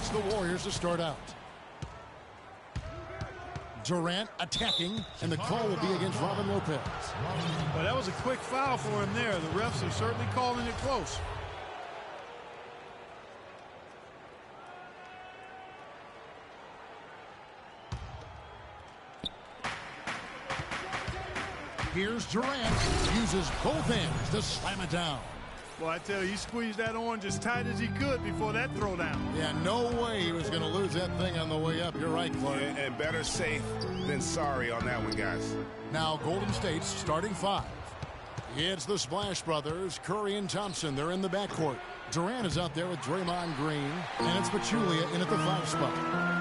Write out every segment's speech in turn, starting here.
it's the Warriors to start out. Durant attacking, and the call will be against Robin Lopez. Well, that was a quick foul for him there. The refs are certainly calling it close. Here's Durant. Uses both hands to slam it down. Well, I tell you, he squeezed that orange as tight as he could before that throwdown. Yeah, no way he was going to lose that thing on the way up. You're right, Clark. And better safe than sorry on that one, guys. Now Golden State's starting five. It's the Splash Brothers, Curry and Thompson. They're in the backcourt. Durant is out there with Draymond Green, and it's Pachulia in at the 5 spot.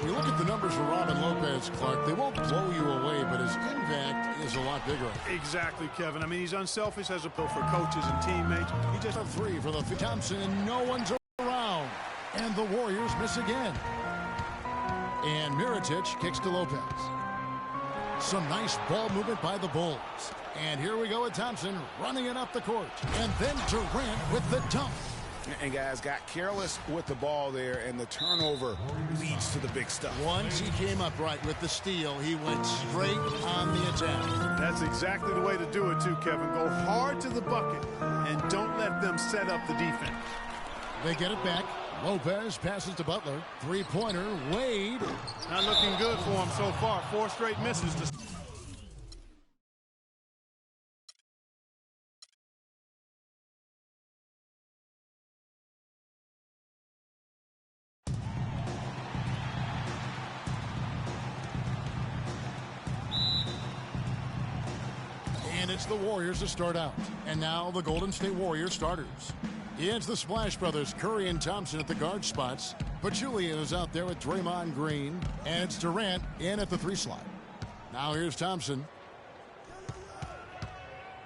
You look at the numbers for Robin Lopez, Clark, they won't blow you away, but his impact is a lot bigger. Exactly, Kevin. I mean, he's unselfish as a pro for coaches and teammates. He just had 3 for the Thompson, and no one's around. And the Warriors miss again. And Mirotic kicks to Lopez. Some nice ball movement by the Bulls. And here we go with Thompson running it up the court. And then Durant with the dunk. And guys got careless with the ball there, and the turnover leads to the big stuff. Once he came up right with the steal, he went straight on the attack. That's exactly the way to do it too, Kevin. Go hard to the bucket and don't let them set up the defense. They get it back. Lopez passes to Butler. Three-pointer, Wade. Not looking good for him so far. 4 straight misses to And it's the Warriors to start out. And now the Golden State Warriors starters. It's the Splash Brothers, Curry and Thompson at the guard spots. Pachulia is out there with Draymond Green. And it's Durant in at the 3 slot. Now here's Thompson.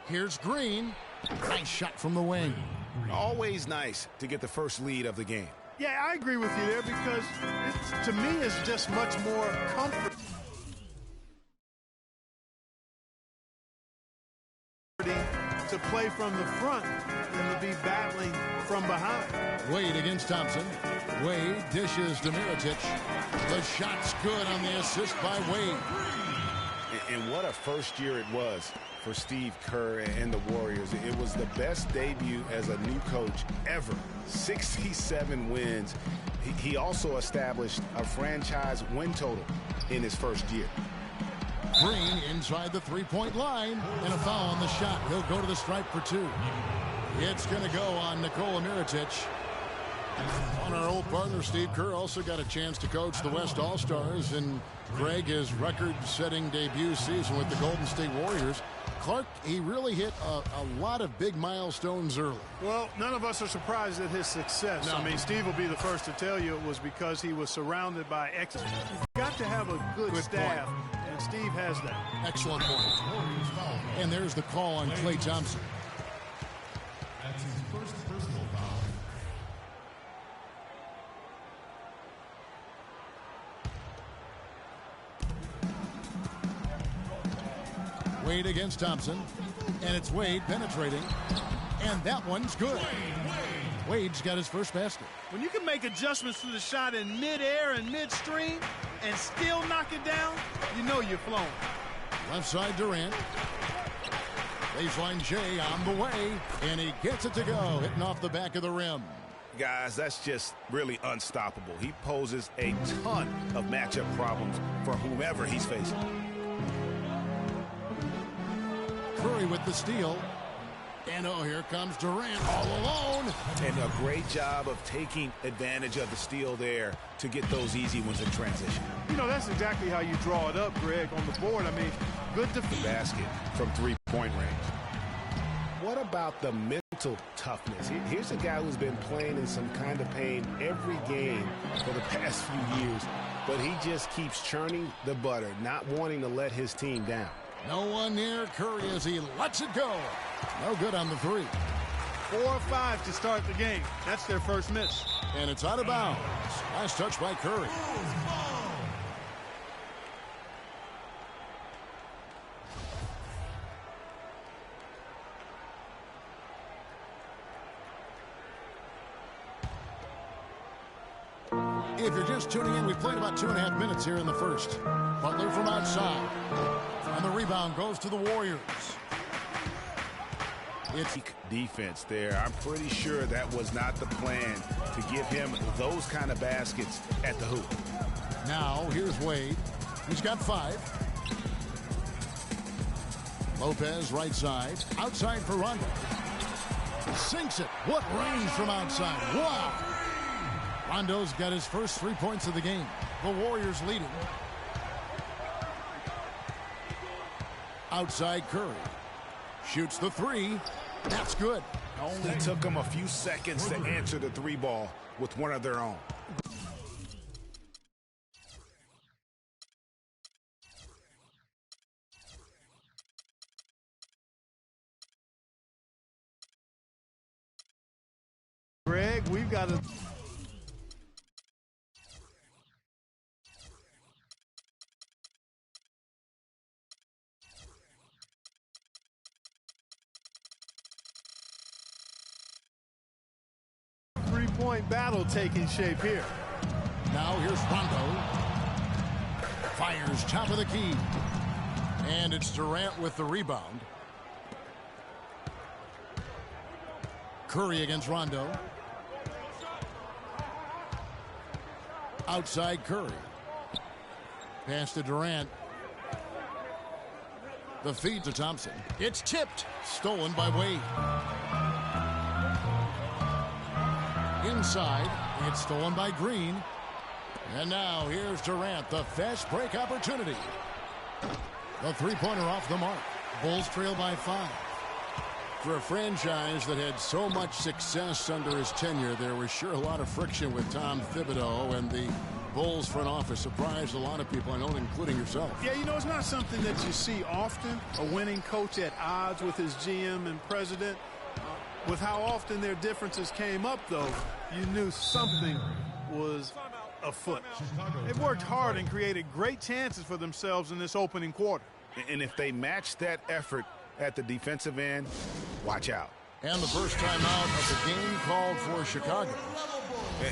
Here's Green. Nice shot from the wing. Always nice to get the first lead of the game. Yeah, I agree with you there because to me it's just much more comfort to play from the front than to be battling from behind. Wade against Thompson. Wade dishes to Mirotic. The shot's good on the assist by Wade. And what a first year it was for Steve Kerr and the Warriors. It was the best debut as a new coach ever. 67 wins. He also established a franchise win total in his first year. Green inside the 3-point line, and a foul on the shot. He'll go to the stripe for 2. It's going to go on Nikola Mirotic. On our old partner, Steve Kerr also got a chance to coach the West All-Stars, and Greg, his record-setting debut season with the Golden State Warriors. Clark, he really hit a lot of big milestones early. Well, none of us are surprised at his success. No. I mean, Steve will be the first to tell you it was because he was surrounded by excellence. You've got to have a good staff, point. and Steve has that. Excellent point. And there's the call on Klay Thompson. That's his first personal foul. Wade against Thompson. And it's Wade penetrating. And that one's good. Wade's got his first basket. When you can make adjustments to the shot in midair and midstream and still knock it down, you know you're flowing. Left side Durant. Baseline Jay on the way. And he gets it to go. Hitting off the back of the rim. Guys, that's just really unstoppable. He poses a ton of matchup problems for whomever he's facing. Curry with the steal. And oh, here comes Durant all alone. And a great job of taking advantage of the steal there to get those easy ones in transition. You know, that's exactly how you draw it up, Greg, on the board. I mean, good defense. Basket from 3-point range. What about the mental toughness? Here's a guy who's been playing in some kind of pain every game for the past few years, but he just keeps churning the butter, not wanting to let his team down. No one near Curry as he lets it go. No good on the 3. 4 or 5 to start the game. That's their first miss. And it's out of bounds. Last touch by Curry. If you're just tuning in, we've played about 2.5 minutes here in the first. Butler from outside. And the rebound goes to the Warriors. It's defense there. I'm pretty sure that was not the plan to give him those kind of baskets at the hoop. Now, here's Wade. He's got 5. Lopez, right side. Outside for Rondo. Sinks it. What range from outside. Wow. Rondo's got his first 3 points of the game. The Warriors leading. Outside Curry. Shoots the 3. That's good. Only took them a few seconds to answer the 3 ball with one of their own. Greg, we've got to... Three-point battle taking shape here. Now here's Rondo. Fires top of the key. And it's Durant with the rebound. Curry against Rondo. Outside Curry. Pass to Durant. The feed to Thompson. It's tipped. Stolen by Wade. Inside. It's stolen by Green. And now here's Durant. The fast break opportunity. The three-pointer off the mark. Bulls trail by 5. For a franchise that had so much success under his tenure, there was sure a lot of friction with Tom Thibodeau, and the Bulls front office surprised a lot of people, I know, including yourself. Yeah, you know, it's not something that you see often, a winning coach at odds with his GM and president. With how often their differences came up, though, you knew something was afoot. They've worked hard and created great chances for themselves in this opening quarter. And if they match that effort at the defensive end, watch out. And the first time out of the game called for Chicago.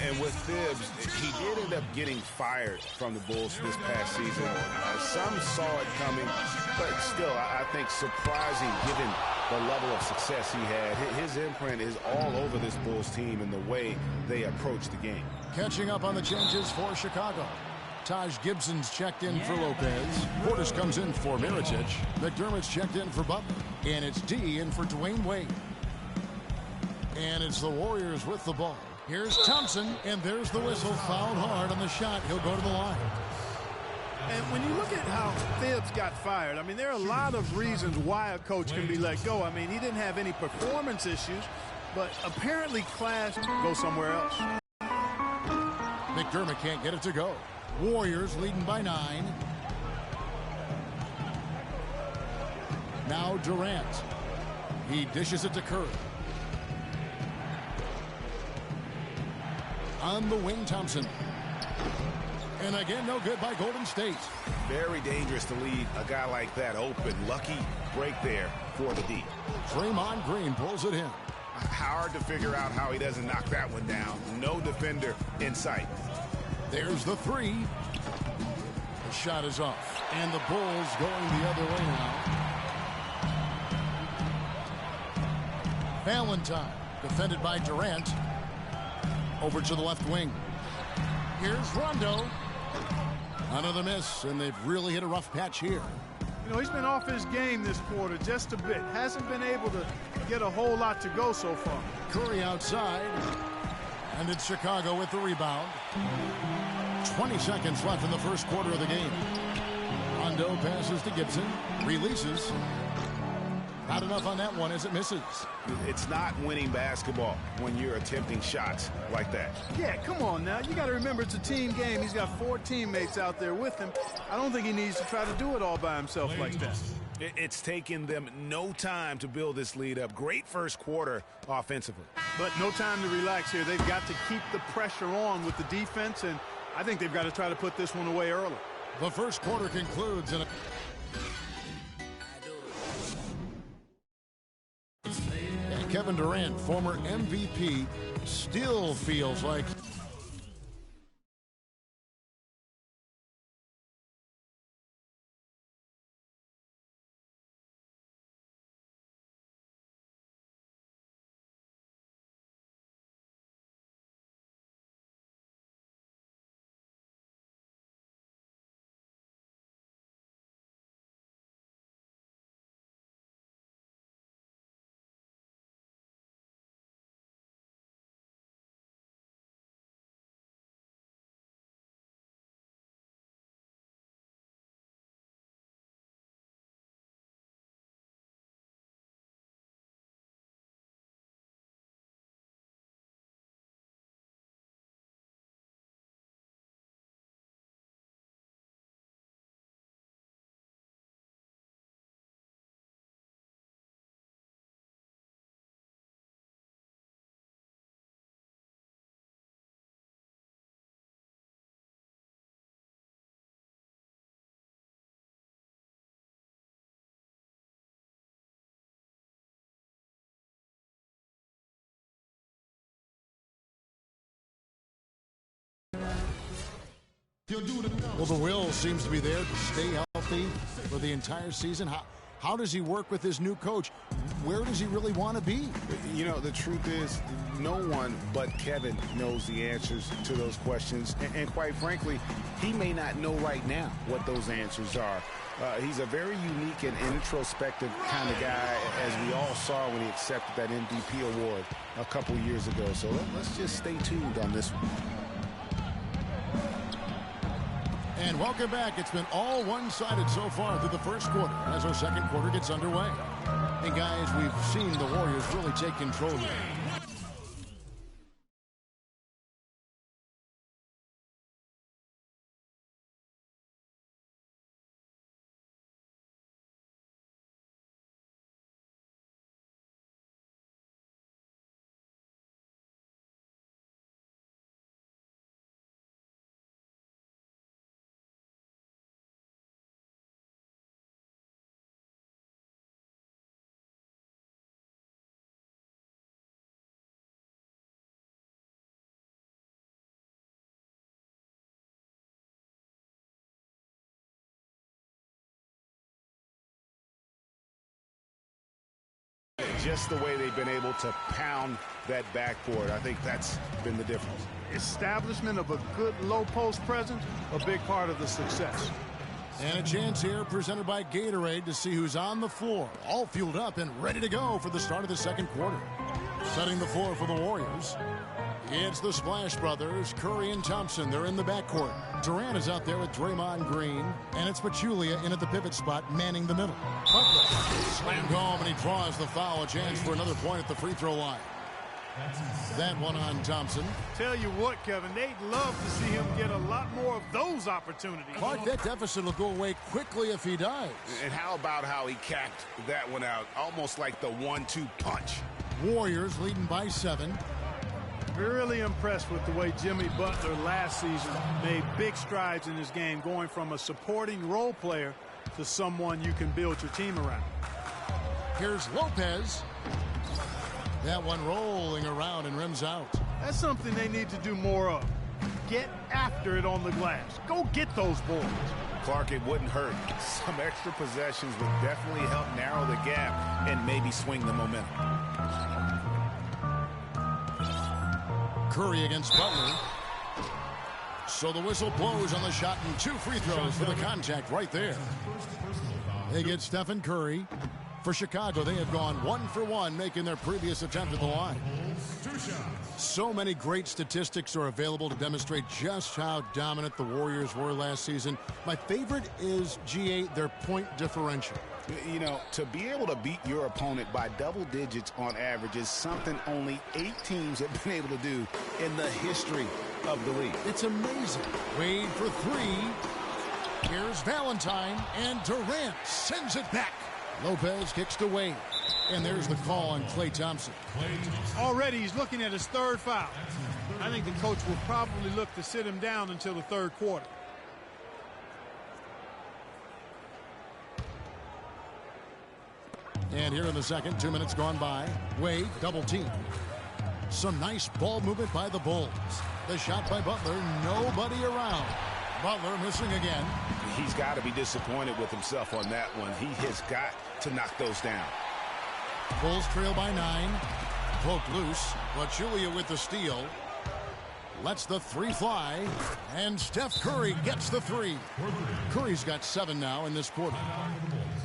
And with Thibs, he did end up getting fired from the Bulls this past season. Some saw it coming, but still, I think surprising given the level of success he had. His imprint is all over this Bulls team and the way they approach the game. Catching up on the changes for Chicago. Taj Gibson's checked in for Lopez. Portis comes in for Mirotic. McDermott's checked in for Butler. And it's D in for Dwayne Wade. And it's the Warriors with the ball. Here's Thompson, and there's the whistle. Fouled hard on the shot. He'll go to the line. And when you look at how Thibs got fired, I mean, there are a lot of reasons why a coach can be let go. I mean, he didn't have any performance issues, but apparently class go somewhere else. McDermott can't get it to go. Warriors leading by 9. Now Durant. He dishes it to Curry. On the wing, Thompson. And again, no good by Golden State. Very dangerous to leave a guy like that open. Lucky break there for the D. Draymond Green pulls it in. Hard to figure out how he doesn't knock that one down. No defender in sight. There's the 3. The shot is off. And the Bulls going the other way now. Valentine, defended by Durant. Over to the left wing. Here's Rondo. Another miss, and they've really hit a rough patch here. You know, he's been off his game this quarter just a bit. Hasn't been able to get a whole lot to go so far. Curry outside. And it's Chicago with the rebound. 20 seconds left in the first quarter of the game. Rondo passes to Gibson. Releases. Not enough on that one as it misses. It's not winning basketball when you're attempting shots like that. Yeah, come on now. You got to remember it's a team game. He's got 4 teammates out there with him. I don't think he needs to try to do it all by himself like that. It's taken them no time to build this lead up. Great first quarter offensively. But no time to relax here. They've got to keep the pressure on with the defense, and I think they've got to try to put this one away early. The first quarter concludes in a... And Kevin Durant, former MVP, still feels like Well, the will seems to be there to stay healthy for the entire season. How does he work with his new coach? Where does he really want to be? You know, the truth is, no one but Kevin knows the answers to those questions. And quite frankly, he may not know right now what those answers are. He's a very unique and introspective kind of guy, as we all saw when he accepted that MVP award a couple years ago. So let's just stay tuned on this one. And welcome back. It's been all one-sided so far through the first quarter as our second quarter gets underway. And guys, we've seen the Warriors really take control here. Just the way they've been able to pound that backboard, I think that's been the difference. Establishment of a good low post presence, a big part of the success. And a chance here presented by Gatorade to see who's on the floor, all fueled up and ready to go for the start of the second quarter. Setting the floor for the Warriors, it's the Splash Brothers, Curry and Thompson. They're in the backcourt. Durant is out there with Draymond Green, and it's Pachulia in at the pivot spot, manning the middle. Butler slammed home, and he draws the foul. A chance for another point at the free throw line. That one on Thompson. Tell you what, Kevin, they'd love to see him get a lot more of those opportunities. Clark, that deficit will go away quickly if he does. And how about how he capped that one out, almost like the 1-2 punch. Warriors leading by 7. Really impressed with the way Jimmy Butler last season made big strides in his game, going from a supporting role player to someone you can build your team around. Here's Lopez. That one rolling around and rims out. That's something they need to do more of. Get after it on the glass. Go get those boards. Clark, it wouldn't hurt. Some extra possessions would definitely help narrow the gap and maybe swing the momentum. Curry against Butler. So the whistle blows on the shot and 2 free throws for the contact right there. They get Stephen Curry. For Chicago, they have gone 1 for 1, making their previous attempt at the line. So many great statistics are available to demonstrate just how dominant the Warriors were last season. My favorite is, GA, their point differential. You know, to be able to beat your opponent by double digits on average is something only 8 teams have been able to do in the history of the league. It's amazing. Wade for 3. Here's Valentine, and Durant sends it back. Lopez kicks to Wade, and there's the call on Klay Thompson. Already he's looking at his 3rd foul. I think the coach will probably look to sit him down until the 3rd quarter. And here in the second, 2 minutes gone by. Wade, double team. Some nice ball movement by the Bulls. The shot by Butler, nobody around. Butler missing again. He's got to be disappointed with himself on that one. He has got to knock those down. Bulls trail by 9. Poked loose. Pachulia with the steal. Lets the 3 fly. And Steph Curry gets the 3. Curry's got 7 now in this quarter.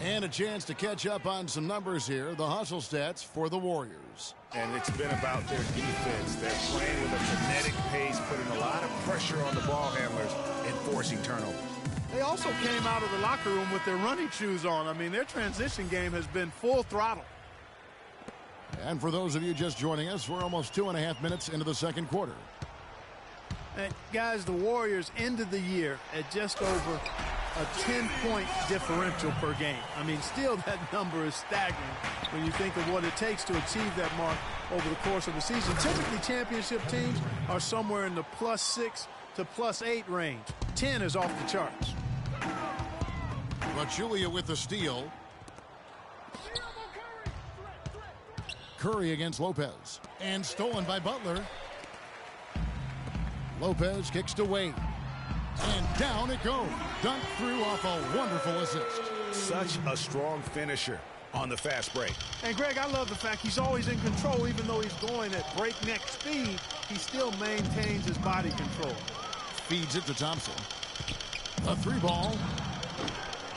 And a chance to catch up on some numbers here. The hustle stats for the Warriors. And it's been about their defense. They're playing with a frenetic pace, putting a lot of pressure on the ball handlers and forcing turnovers. They also came out of the locker room with their running shoes on. I mean, their transition game has been full throttle. And for those of you just joining us, we're almost 2.5 minutes into the second quarter. And guys, the Warriors ended the year at just over a 10-point differential per game. I mean, still that number is staggering when you think of what it takes to achieve that mark over the course of a season. Typically, championship teams are somewhere in the +6 to +8 range. 10 is off the charts. Pachulia with the steal. Curry against Lopez. And stolen by Butler. Lopez kicks to Wade. And down it goes. Dunked through off a wonderful assist. Such a strong finisher on the fast break. And, Greg, I love the fact he's always in control. Even though he's going at breakneck speed, he still maintains his body control. Feeds it to Thompson. A three ball.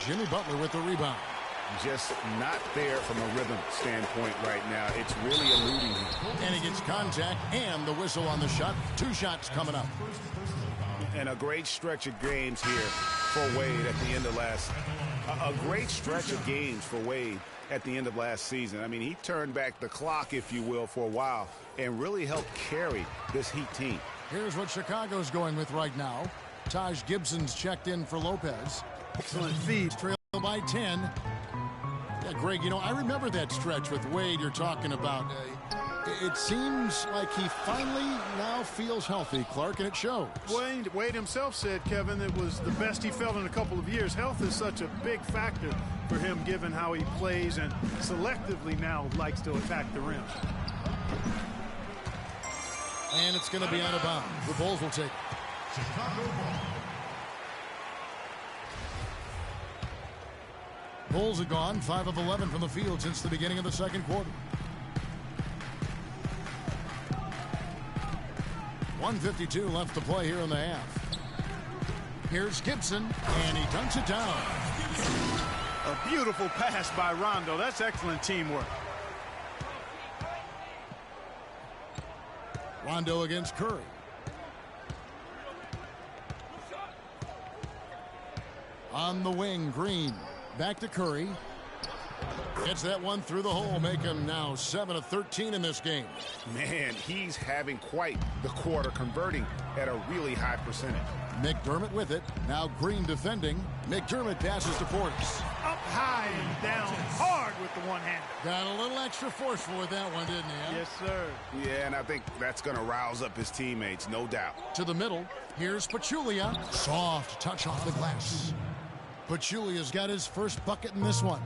Jimmy Butler with the rebound. Just not there from a rhythm standpoint right now. It's really eluding him. And he gets contact and the whistle on the shot. 2 shots coming up. And a great stretch of games here for Wade at the end of a great stretch of games for Wade at the end of last season. I mean, he turned back the clock, if you will, for a while and really helped carry this Heat team. Here's what Chicago's going with right now. Taj Gibson's checked in for Lopez. Excellent feed. Trail by 10. Yeah, Greg, you know, I remember that stretch with Wade you're talking about. It seems like he finally now feels healthy, Clark, and it shows. Wade himself said, Kevin, it was the best he felt in a couple of years. Health is such a big factor for him, given how he plays and selectively now likes to attack the rim. And it's going to be out of bounds. The Bulls will take it. Chicago ball. Bulls have gone 5 of 11 from the field since the beginning of the second quarter. 1:52 left to play here in the half. Here's Gibson, and he dunks it down. A beautiful pass by Rondo. That's excellent teamwork. Rondo against Curry. On the wing, Green. Back to Curry. Gets that one through the hole, make him now 7 of 13 in this game. Man, he's having quite the quarter, converting at a really high percentage. McDermott with it. Now Green defending. McDermott passes to Portis. Up high and down hard with the one-hander. Got a little extra forceful with that one, didn't he? Huh? Yes, sir. Yeah, and I think that's going to rouse up his teammates, no doubt. To the middle. Here's Pachulia. Soft touch off the glass. Pachulia's got his first bucket in this one.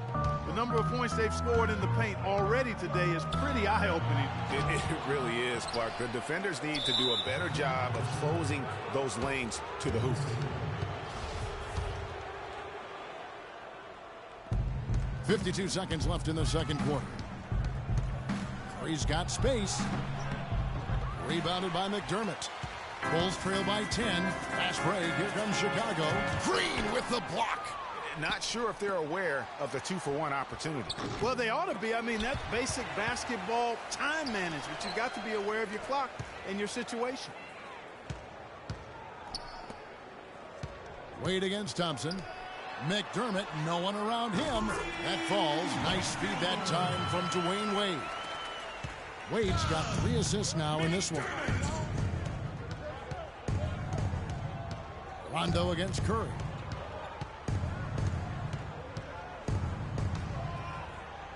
The number of points they've scored in the paint already today is pretty eye-opening. It really is, Clark. The defenders need to do a better job of closing those lanes to the hoop. 52 seconds left in the second quarter. Curry's got space. Rebounded by McDermott. Bulls trail by 10. Fast break. Here comes Chicago. Green with the block. Not sure if they're aware of the 2-for-1 opportunity. Well, they ought to be. I mean, that's basic basketball time management. You've got to be aware of your clock and your situation. Wade against Thompson. McDermott, no one around him. That falls. Nice speed that time from Dwayne Wade. Wade's got 3 assists now in this one. Rondo against Curry.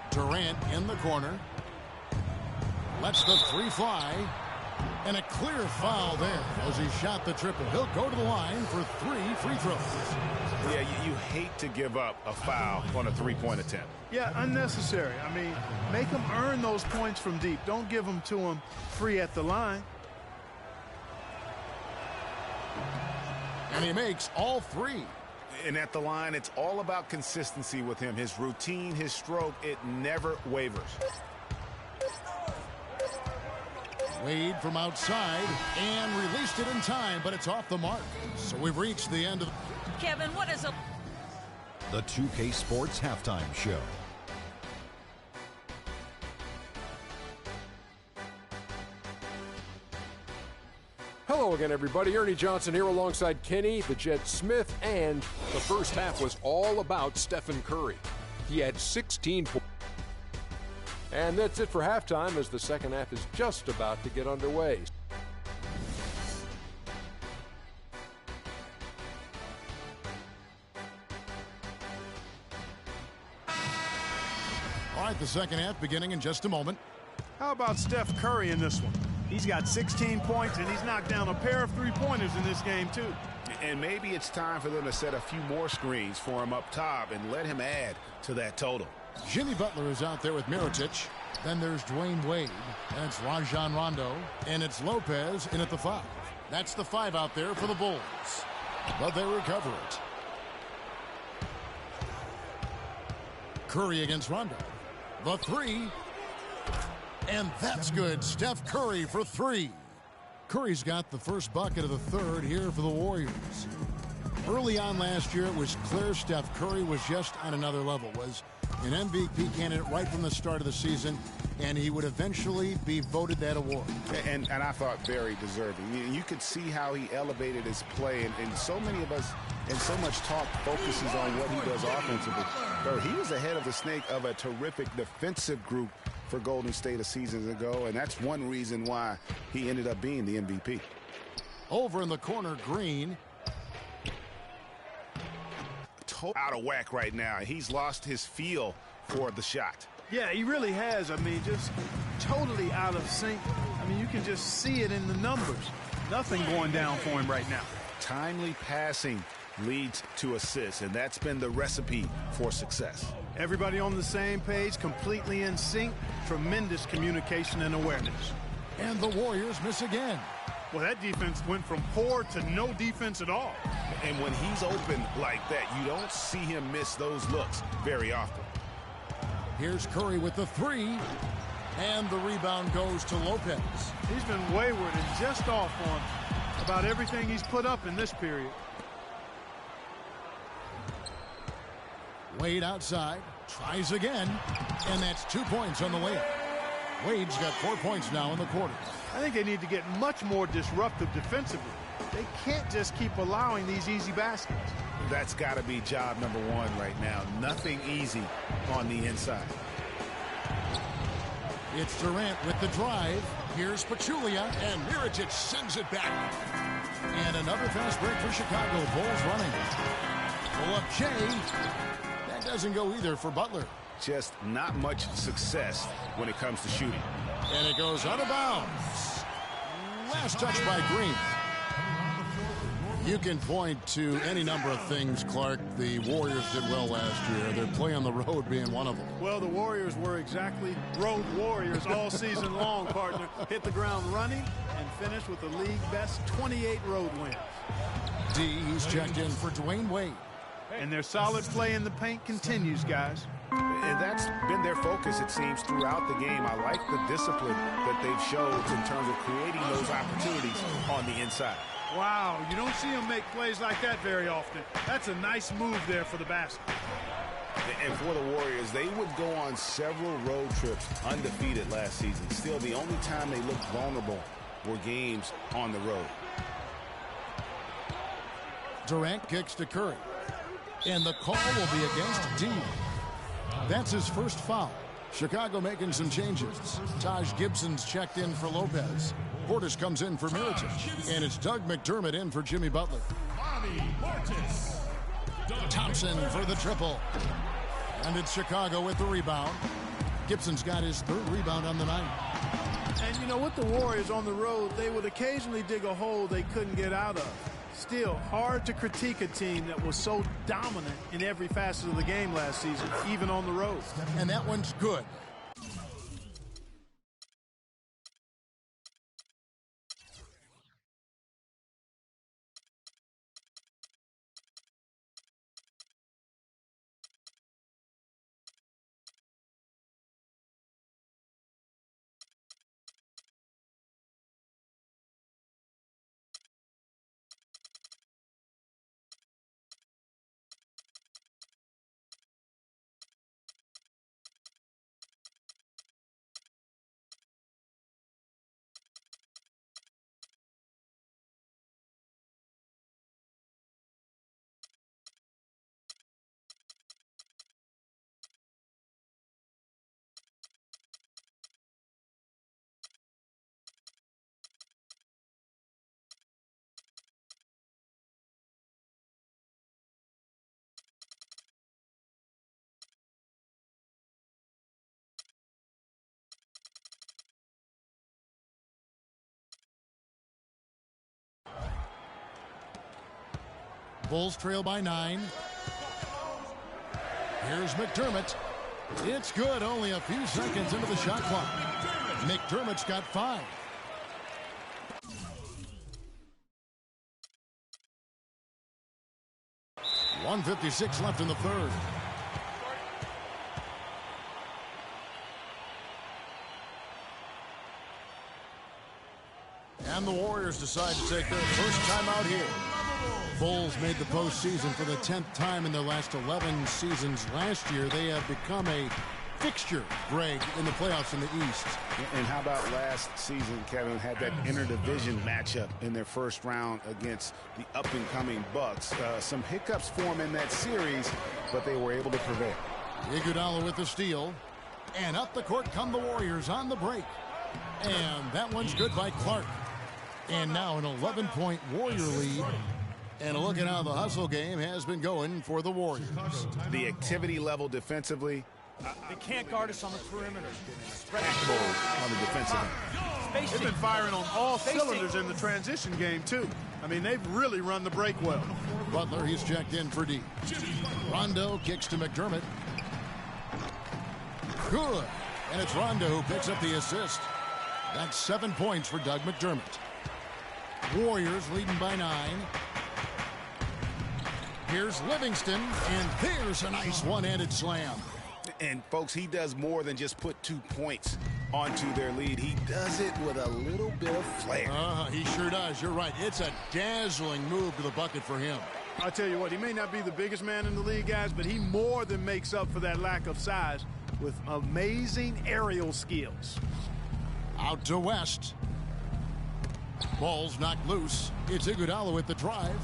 Durant in the corner. Lets the 3 fly. And a clear foul there as he shot the triple. He'll go to the line for 3 free throws. Yeah, you hate to give up a foul on a 3-point attempt. Yeah, unnecessary. I mean, make them earn those points from deep. Don't give them to them free at the line. And he makes all 3. And at the line, it's all about consistency with him. His routine, his stroke, it never wavers. Wade from outside and released it in time, but it's off the mark. So we've reached the end of the... Kevin, what is a... The 2K Sports Halftime Show. Hello again, everybody. Ernie Johnson here alongside Kenny, the Jet Smith, and the first half was all about Stephen Curry. He had 16 points. And that's it for halftime as the second half is just about to get underway. All right, the second half beginning in just a moment. How about Steph Curry in this one? He's got 16 points, and he's knocked down a pair of 3-pointers in this game, too. And maybe it's time for them to set a few more screens for him up top and let him add to that total. Jimmy Butler is out there with Mirotic. Then there's Dwayne Wade. And it's Rajon Rondo. And it's Lopez in at the 5. That's the 5 out there for the Bulls. but they recover it. Curry against Rondo. The three. And that's good. Steph Curry for three. Curry's got the first bucket of the third here for the Warriors. Early on last year, it was clear Steph Curry was just on another level, was an MVP candidate right from the start of the season, and he would eventually be voted that award. And I thought very deserving. You could see how he elevated his play, and so many of us and so much talk focuses on what he does offensively. But he was ahead of the snake of a terrific defensive group for Golden State a season ago, and that's one reason why he ended up being the MVP. Over in the corner, Green. Out of whack right now. He's lost his feel for the shot. Yeah, he really has. I mean, just totally out of sync. I mean, you can just see it in the numbers. Nothing going down for him right now. Timely passing leads to assists, and that's been the recipe for success. Everybody on the same page, completely in sync. Tremendous communication and awareness. And the Warriors miss again. Well, that defense went from poor to no defense at all. And when he's open like that, you don't see him miss those looks very often. Here's Curry with the three. And the rebound goes to Lopez. He's been wayward and just off on about everything he's put up in this period. Wade outside. Tries again. And that's 2 points on the layup. Wade's got 4 points now in the quarter. I think they need to get much more disruptive defensively. They can't just keep allowing these easy baskets. That's got to be job number one right now. Nothing easy on the inside. It's Durant with the drive. Here's Pachulia, and Mirotic sends it back. And another fast break for Chicago. Bulls running. Pull up Shea. That doesn't go either for Butler. Just not much success when it comes to shooting. And it goes out of bounds. Last touch by Green. You can point to any number of things, Clark, the Warriors did well last year. Their play on the road being one of them. Well, the Warriors were exactly road warriors all season long, partner. Hit the ground running and finished with the league best 28 road wins. D, he's checked in for Dwayne Wade. And their solid play in the paint continues, guys. And that's been their focus, it seems, throughout the game. I like the discipline that they've showed in terms of creating those opportunities on the inside. Wow, you don't see them make plays like that very often. That's a nice move there for the basket. And for the Warriors, they would go on several road trips undefeated last season. Still, the only time they looked vulnerable were games on the road. Durant kicks to Curry. And the call will be against D. That's his first foul. Chicago making some changes. Taj Gibson's checked in for Lopez. Portis comes in for Mirotic. And it's Doug McDermott in for Jimmy Butler. Thompson for the triple. And it's Chicago with the rebound. Gibson's got his third rebound on the night. And you know, with the Warriors on the road, they would occasionally dig a hole they couldn't get out of. Still, hard to critique a team that was so dominant in every facet of the game last season, even on the road. And that one's good. Bulls trail by 9. Here's McDermott. It's good, only a few seconds into the shot clock. McDermott's got 5. 1:56 left in the third. And the Warriors decide to take their first time out here. Bulls made the postseason for the 10th time in their last 11 seasons. Last year, they have become a fixture, Greg, in the playoffs in the East. And how about last season, Kevin, had that interdivision matchup in their first round against the up-and-coming Bucks. Some hiccups form in that series, but they were able to prevail. Iguodala with the steal. And up the court come the Warriors on the break. And that one's good by Clark. And now an 11-point Warrior lead. And look at how the hustle game has been going for the Warriors. The activity level defensively. They can't guard us on the perimeter. On the defensive end. They've been firing on all cylinders in the transition game, too. I mean, they've really run the break well. Butler, he's checked in for D. Rondo kicks to McDermott. Good. And it's Rondo who picks up the assist. That's 7 points for Doug McDermott. Warriors leading by 9. Here's Livingston, and there's a nice one-handed slam. And, folks, he does more than just put 2 points onto their lead. He does it with a little bit of flair. He sure does. You're right. It's a dazzling move to the bucket for him. I'll tell you what, he may not be the biggest man in the league, guys, but he more than makes up for that lack of size with amazing aerial skills. Out to West. Ball's knocked loose. It's Iguodala with the drive.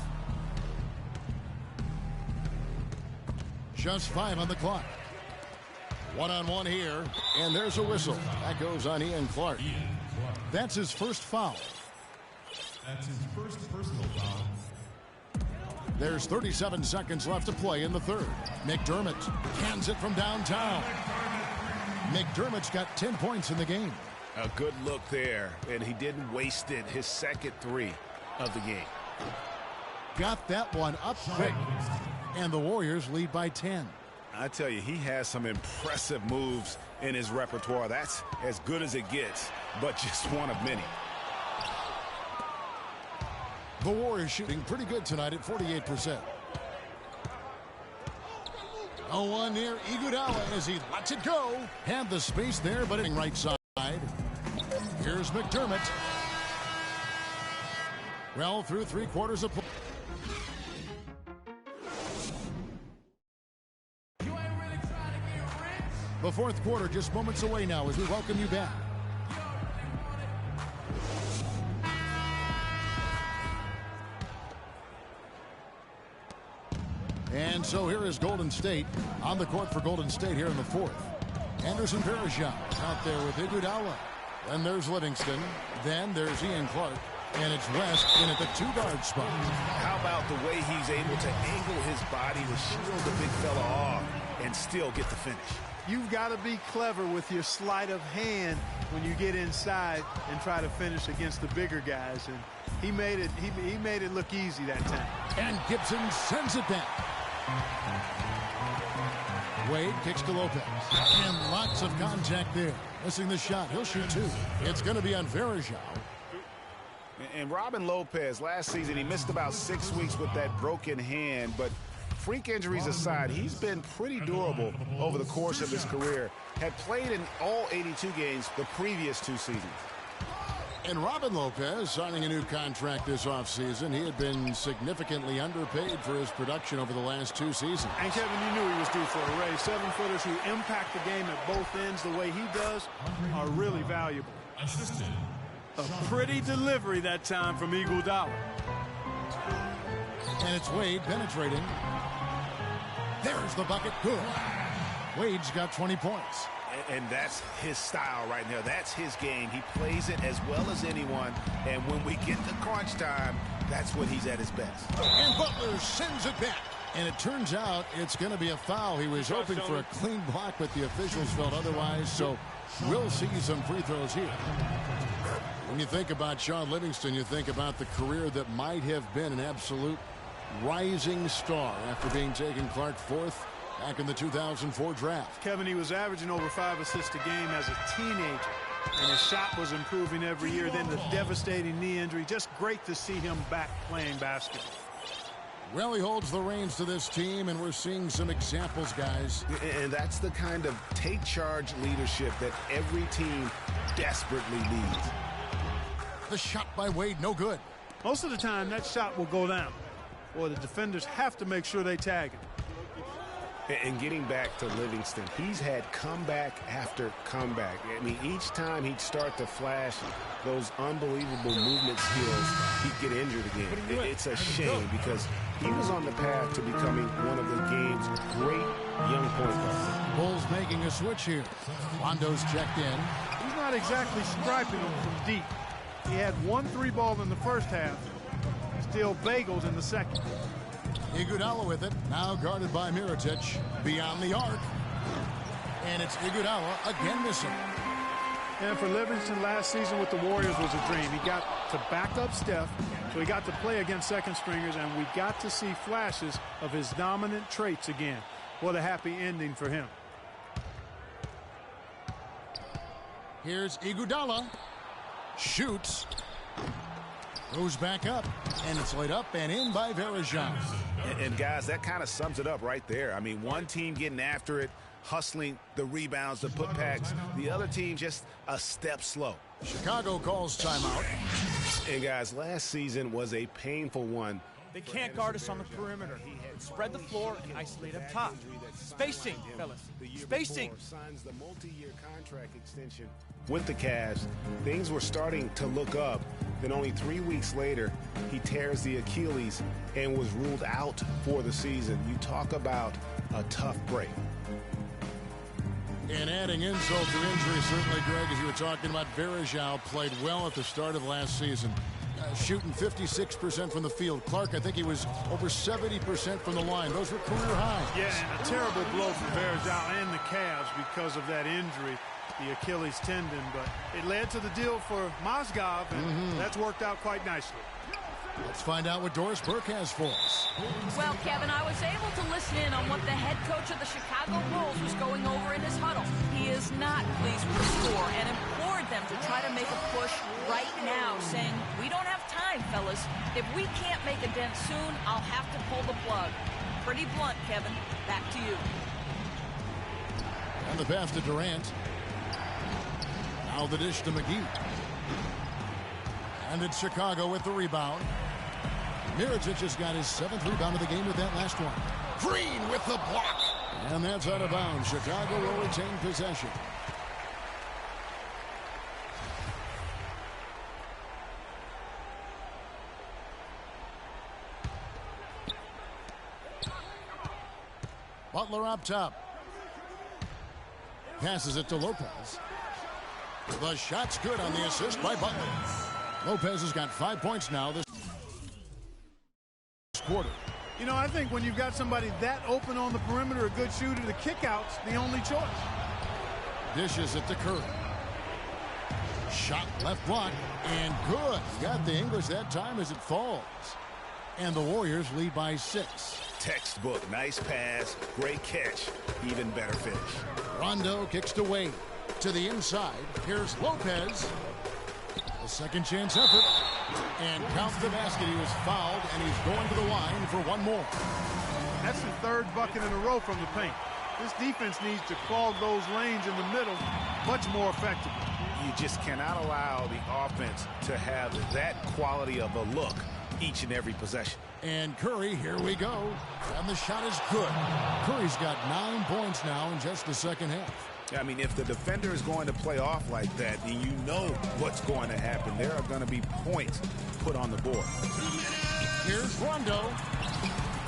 Just 5 on the clock. One-on-one here, and there's a whistle. That goes on Ian Clark. That's his first foul. That's his first personal foul. There's 37 seconds left to play in the third. McDermott cans it from downtown. McDermott's got 10 points in the game. A good look there, and he didn't waste it. His second 3 of the game. Got that one up quick, and the Warriors lead by 10. I tell you, he has some impressive moves in his repertoire. That's as good as it gets, but just one of many. The Warriors shooting pretty good tonight at 48%. 0-1 near Iguodala as he lets it go. Had the space there, but in right side. Here's McDermott. Well, through 3 quarters of play. The fourth quarter just moments away now as we welcome you back. And so here is Golden State on the court for Golden State here in the fourth. Anderson Varejao out there with Iguodala. Then there's Livingston. Then there's Ian Clark. And it's West in at the 2-guard spot. How about the way he's able to angle his body to shield the big fella off and still get the finish? You've got to be clever with your sleight of hand when you get inside and try to finish against the bigger guys. And he made it look easy that time. And Gibson sends it back. Wade kicks to Lopez. And lots of contact there. Missing the shot. He'll shoot 2. It's going to be on Varejao. And Robin Lopez, last season, he missed about 6 weeks with that broken hand, but freak injuries aside, he's been pretty durable over the course of his career. Had played in all 82 games the previous 2 seasons. And Robin Lopez signing a new contract this offseason. He had been significantly underpaid for his production over the last 2 seasons. And Kevin, you knew he was due for a raise. 7-footers who impact the game at both ends the way he does are really valuable. Assistant. A pretty delivery that time from Iguodala. And it's Wade penetrating. There's the bucket. Good. Wade's got 20 points. And that's his style right now. That's his game. He plays it as well as anyone. And when we get to crunch time, that's when he's at his best. And Butler sends it back. And it turns out it's going to be a foul. He was hoping for a clean block, but the officials felt otherwise. So we'll see some free throws here. When you think about Sean Livingston, you think about the career that might have been an absolute rising star after being taken Clark 4th back in the 2004 draft. Kevin, he was averaging over 5 assists a game as a teenager, and his shot was improving every year. Then the devastating knee injury. Just great to see him back playing basketball. Well, he holds the reins to this team, and we're seeing some examples, guys. And that's the kind of take charge leadership that every team desperately needs. The shot by Wade, no good. Most of the time, that shot will go down. Boy, the defenders have to make sure they tag it. And getting back to Livingston, he's had comeback after comeback. I mean, each time he'd start to flash those unbelievable movement skills, he'd get injured again. It's a shame because he was on the path to becoming one of the game's great young point guards. Bulls making a switch here. Rondo's checked in. He's not exactly striping them from deep. He had 1 3-ball in the first half, still bagels in the second. Iguodala with it, now guarded by Mirotic, beyond the arc. And it's Iguodala again missing. And for Livingston, last season with the Warriors was a dream. He got to back up Steph, so he got to play against second stringers, and we got to see flashes of his dominant traits again. What a happy ending for him. Here's Iguodala. Shoots. Goes back up, and it's laid up and in by Varejao. And guys, that kind of sums it up right there. I mean, one team getting after it, hustling the rebounds, the putbacks. The other team just a step slow. Chicago calls timeout. And guys, last season was a painful one. They can't guard us on the perimeter. Spread the floor and isolate up top. Spacing, fellas. Spacing. Signs the multi-year contract extension with the Cavs. Things were starting to look up. Then only 3 weeks later, he tears the Achilles and was ruled out for the season. You talk about a tough break. And adding insult to injury, certainly, Greg, as you were talking about, Varejao played well at the start of last season. Shooting 56% from the field. Clark, I think he was over 70% from the line. Those were career highs. Yeah, and a terrible blow for Varejao and the Cavs because of that injury, the Achilles tendon. But it led to the deal for Mozgov, and that's worked out quite nicely. Let's find out what Doris Burke has for us. Well, Kevin, I was able to listen in on what the head coach of the Chicago Bulls was going over in his huddle. He is not pleased with the score and implored them to try to make a push right now, saying, "We don't have time, fellas. If we can't make a dent soon, I'll have to pull the plug." Pretty blunt, Kevin. Back to you. And the pass to Durant. Now the dish to McGee. And it's Chicago with the rebound. Mirotic has got his 7th rebound of the game with that last one. Green with the block. And that's out of bounds. Chicago will retain possession. Butler up top. Passes it to Lopez. The shot's good on the assist by Butler. Lopez has got 5 points now this quarter. You know, I think when you've got somebody that open on the perimeter, a good shooter, the kick-out's the only choice. Dishes it to Curry. Shot left block, and good. Got the English that time as it falls. And the Warriors lead by 6. Textbook, nice pass, great catch, even better finish. Rondo kicks to Wade. To the inside, here's Lopez. A second chance effort. And counts the basket. He was fouled, and he's going to the line for one more. That's the 3rd bucket in a row from the paint. This defense needs to clog those lanes in the middle much more effectively. You just cannot allow the offense to have that quality of a look each and every possession. And Curry, here we go. And the shot is good. Curry's got 9 points now in just the second half. I mean, if the defender is going to play off like that, then you know what's going to happen. There are going to be points put on the board. Here's Rondo.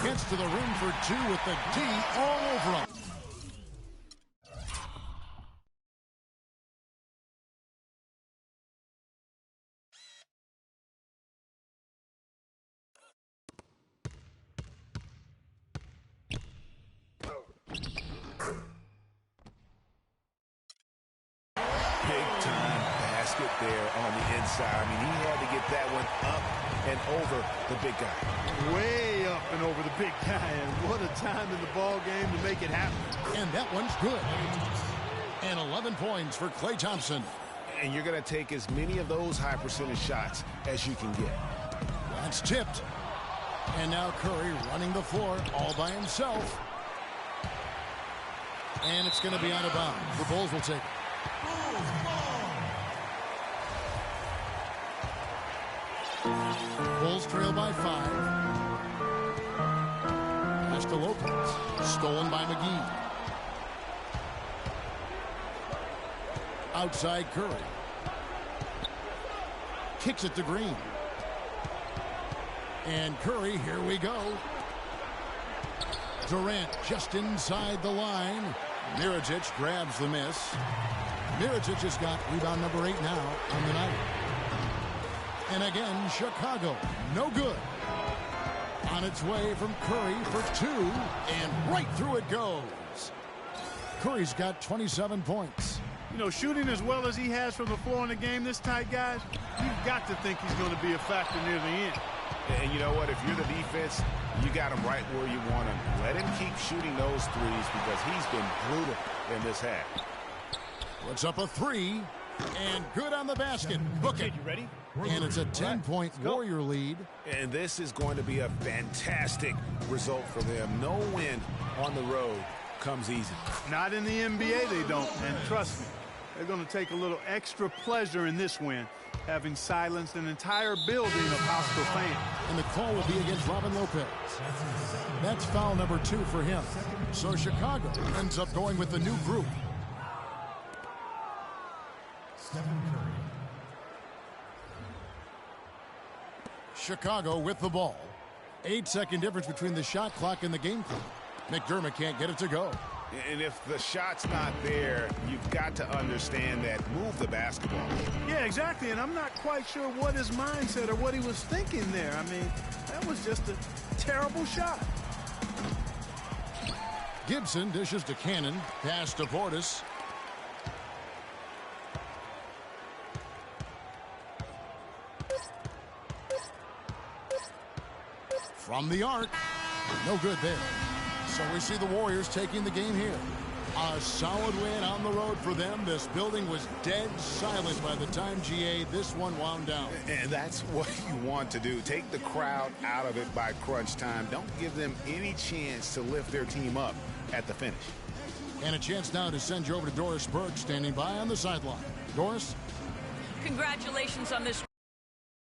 Gets to the rim for 2 with the D all over him. There on the inside. I mean, he had to get that one up and over the big guy. Way up and over the big guy. And what a time in the ball game to make it happen. And that one's good. And 11 points for Klay Thompson. And you're going to take as many of those high percentage shots as you can get. That's tipped. And now Curry running the floor all by himself. And it's going to be out of bounds. The Bulls will take it. Bulls trail by 5. Pass to Lopez. Stolen by McGee. Outside Curry. Kicks it to Green. And Curry, here we go. Durant just inside the line. Mirotic grabs the miss. Mirotic has got rebound number 8 now on the night. And again, Chicago, no good. On its way from Curry for 2, and right through it goes. Curry's got 27 points. You know, shooting as well as he has from the floor in the game this tight, guys, you've got to think he's going to be a factor near the end. And you know what? If you're the defense, you got him right where you want him. Let him keep shooting those threes because he's been brutal in this half. Puts up a 3, and good on the basket. Book it. You ready? And it's a 10-point Warrior lead. And this is going to be a fantastic result for them. No win on the road comes easy. Not in the NBA, they don't. And trust me, they're going to take a little extra pleasure in this win, having silenced an entire building of hostile fans. And the call will be against Robin Lopez. That's foul number 2 for him. So Chicago ends up going with the new group. Stephen Curry. Chicago with the ball. 8-second difference between the shot clock and the game clock. McDermott can't get it to go. And if the shot's not there, you've got to understand that. Move the basketball. Yeah, exactly. And I'm not quite sure what his mindset or what he was thinking there. I mean, that was just a terrible shot. Gibson dishes to Cannon. Pass to Portis. From the arc. No good there. So we see the Warriors taking the game here. A solid win on the road for them. This building was dead silent by the time, GA, this one wound down. And that's what you want to do. Take the crowd out of it by crunch time. Don't give them any chance to lift their team up at the finish. And a chance now to send you over to Doris Burke, standing by on the sideline. Doris? Congratulations on this